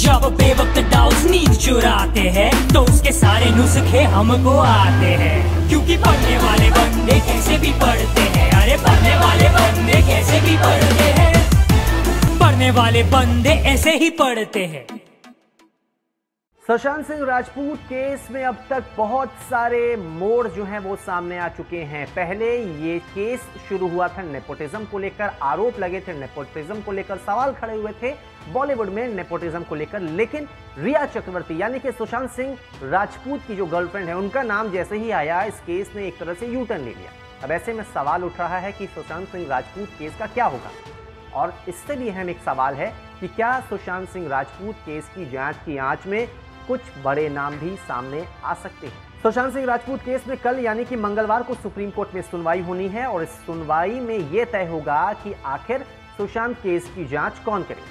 जब बेवक्त डाउस नींद चुराते हैं तो उसके सारे नुस्खे हमको आते हैं, क्योंकि पढ़ने वाले बंदे कैसे भी पढ़ते हैं। अरे पढ़ने वाले बंदे कैसे भी पढ़ते हैं, पढ़ने वाले बंदे ऐसे ही पढ़ते हैं। सुशांत सिंह राजपूत केस में अब तक बहुत सारे मोड़ जो हैं वो सामने आ चुके हैं। पहले ये केस शुरू हुआ था नेपोटिज्म को लेकर, आरोप लगे थे नेपोटिज्म को लेकर, सवाल खड़े हुए थे बॉलीवुड में नेपोटिज्म को लेकर। लेकिन रिया चक्रवर्ती यानी कि सुशांत सिंह राजपूत की जो गर्लफ्रेंड है, उनका नाम जैसे ही आया इस केस ने एक तरह से यू टर्न ले लिया। अब ऐसे में सवाल उठ रहा है कि सुशांत सिंह राजपूत केस का क्या होगा, और इससे भी अहम एक सवाल है कि क्या सुशांत सिंह राजपूत केस की जांच की आंच में कुछ बड़े नाम भी सामने आ सकते हैं। सुशांत सिंह राजपूत केस में कल यानी कि मंगलवार को सुप्रीम कोर्ट में सुनवाई होनी है, और इस सुनवाई में यह तय होगा कि आखिर सुशांत केस की जांच कौन करे,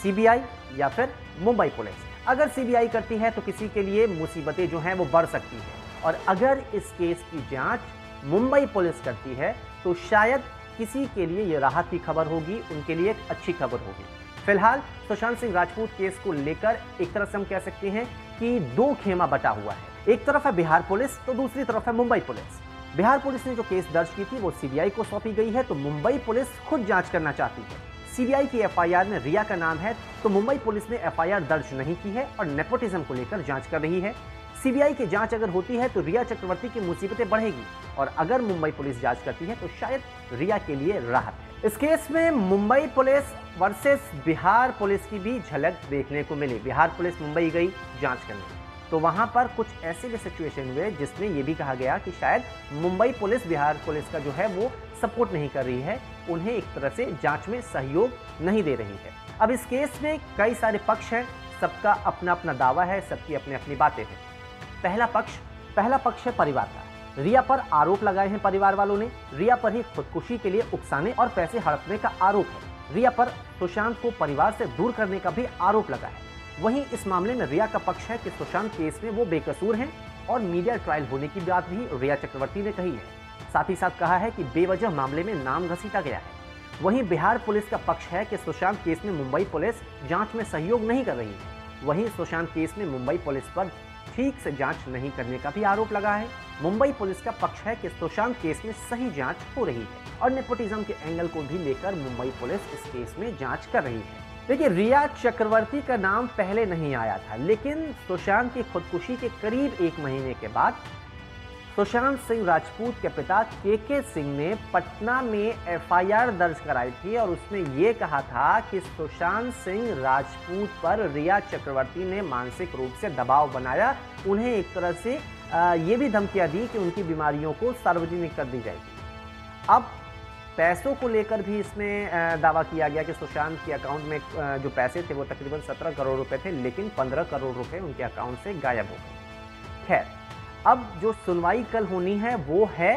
सीबीआई या फिर मुंबई पुलिस। अगर सीबीआई करती है तो किसी के लिए मुसीबतें जो हैं वो बढ़ सकती है, और अगर इस केस की जांच मुंबई पुलिस करती है तो शायद किसी के लिए यह राहत की खबर होगी, उनके लिए एक अच्छी खबर होगी। फिलहाल सुशांत सिंह राजपूत केस को लेकर एक तरह से हम कह सकते हैं कि दो खेमा बटा हुआ है। एक तरफ है बिहार पुलिस तो दूसरी तरफ है मुंबई पुलिस। बिहार पुलिस ने जो केस दर्ज की थी वो सीबीआई को सौंपी गई है, तो मुंबई पुलिस खुद जांच करना चाहती है। सीबीआई की एफआईआर में रिया का नाम है, तो मुंबई पुलिस ने एफआईआर दर्ज नहीं की है और नेपोटिज्म को लेकर जांच कर रही है। सीबीआई की जांच अगर होती है तो रिया चक्रवर्ती की मुसीबतें बढ़ेगी, और अगर मुंबई पुलिस जांच करती है तो शायद रिया के लिए राहत है। इस केस में Mumbai police versus Bihar police की भी झलक देखने को मिली। बिहार पुलिस मुंबई गई जांच करने, तो वहां पर कुछ ऐसे भी सिचुएशन हुए जिसमें यह भी कहा गया कि शायद मुंबई पुलिस बिहार पुलिस का जो है वो सपोर्ट नहीं कर रही है, उन्हें एक तरह से जांच में सहयोग नहीं दे रही है। अब इस केस में कई सारे पक्ष हैं, सबका अपना अपना दावा है, सबकी अपनी अपनी बातें हैं। पहला पक्ष है परिवार का। रिया पर आरोप लगाए हैं परिवार वालों ने, रिया पर ही खुदकुशी के लिए उकसाने और पैसे हड़पने का आरोप है। रिया पर सुशांत को परिवार से दूर करने का भी आरोप लगा है। वहीं इस मामले में रिया का पक्ष है कि सुशांत केस में वो बेकसूर हैं, और मीडिया ट्रायल होने की बात भी रिया चक्रवर्ती ने कही है। साथ ही साथ कहा है कि बेवजह मामले में नाम घसीटा गया है। वहीं बिहार पुलिस का पक्ष है कि सुशांत केस में मुंबई पुलिस जांच में सहयोग नहीं कर रही है। वहीं सुशांत केस में मुंबई पुलिस पर ठीक से जांच नहीं करने का भी आरोप लगा है। मुंबई पुलिस का पक्ष है कि सुशांत केस में सही जांच हो रही है, और नेपोटिज्म के एंगल को भी लेकर मुंबई पुलिस इस केस में जांच कर रही है। देखिए, रिया चक्रवर्ती का नाम पहले नहीं आया था, लेकिन सुशांत की खुदकुशी के करीब एक महीने के बाद सुशांत सिंह राजपूत के पिता के सिंह ने पटना में एफआईआर दर्ज कराई थी, और उसमें यह कहा था कि सुशांत सिंह राजपूत पर रिया चक्रवर्ती ने मानसिक रूप से दबाव बनाया, उन्हें एक तरह से ये भी धमकियां दी कि उनकी बीमारियों को सार्वजनिक कर दी जाएगी। अब पैसों को लेकर भी इसमें दावा किया गया कि सुशांत के अकाउंट में जो पैसे थे वो तकरीबन 17 करोड़ रुपए थे, लेकिन 15 करोड़ रुपए उनके अकाउंट से गायब हो गए। खैर, अब जो सुनवाई कल होनी है वो है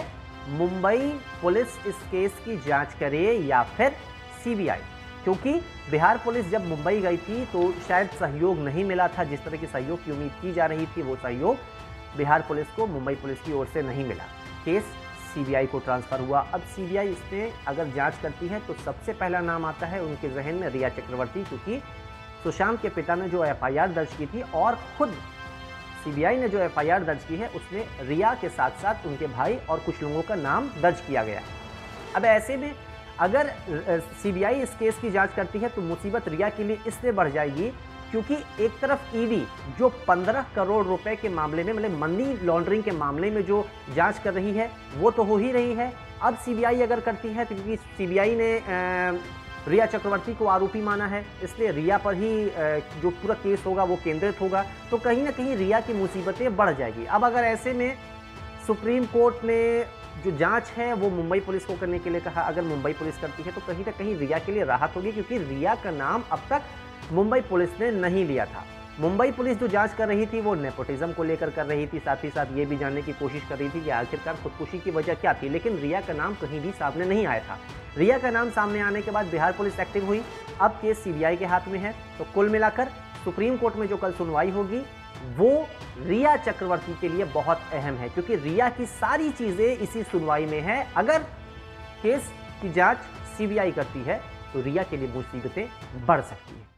मुंबई पुलिस इस केस की जांच करे या फिर सीबीआई, क्योंकि बिहार पुलिस जब मुंबई गई थी तो शायद सहयोग नहीं मिला था। जिस तरह की सहयोग की उम्मीद की जा रही थी वो सहयोग बिहार पुलिस को मुंबई पुलिस की ओर से नहीं मिला। केस सीबीआई को ट्रांसफर हुआ। अब सीबीआई इसमें अगर जांच करती है तो सबसे पहला नाम आता है उनके जहन में रिया चक्रवर्ती, क्योंकि सुशांत के पिता ने जो एफआईआर दर्ज की थी और खुद सीबीआई ने जो एफआईआर दर्ज की है उसमें रिया के साथ साथ उनके भाई और कुछ लोगों का नाम दर्ज किया गया है। अब ऐसे में अगर सीबीआई इस केस की जांच करती है तो मुसीबत रिया के लिए इसलिए बढ़ जाएगी, क्योंकि एक तरफ ईडी जो 15 करोड़ रुपए के मामले में, मतलब मनी लॉन्ड्रिंग के मामले में जो जांच कर रही है वो तो हो ही रही है। अब सीबीआई अगर करती है तो क्योंकि सीबीआई ने रिया चक्रवर्ती को आरोपी माना है, इसलिए रिया पर ही जो पूरा केस होगा वो केंद्रित होगा, तो कहीं ना कहीं रिया की मुसीबतें बढ़ जाएगी। अब अगर ऐसे में सुप्रीम कोर्ट ने जो जांच है वो मुंबई पुलिस को करने के लिए कहा, अगर मुंबई पुलिस करती है तो कहीं ना कहीं रिया के लिए राहत होगी, क्योंकि रिया का नाम अब तक मुंबई पुलिस ने नहीं लिया था। मुंबई पुलिस जो जांच कर रही थी वो नेपोटिज्म को लेकर कर रही थी, साथ ही साथ ये भी जानने की कोशिश कर रही थी कि आखिरकार खुदकुशी की वजह क्या थी, लेकिन रिया का नाम कहीं भी सामने नहीं आया था। रिया का नाम सामने आने के बाद बिहार पुलिस एक्टिव हुई। अब केस सीबीआई के हाथ में है, तो कुल मिलाकर सुप्रीम कोर्ट में जो कल सुनवाई होगी वो रिया चक्रवर्ती के लिए बहुत अहम है, क्योंकि रिया की सारी चीजें इसी सुनवाई में है। अगर केस की जांच सीबीआई करती है तो रिया के लिए मुसीबतें बढ़ सकती है।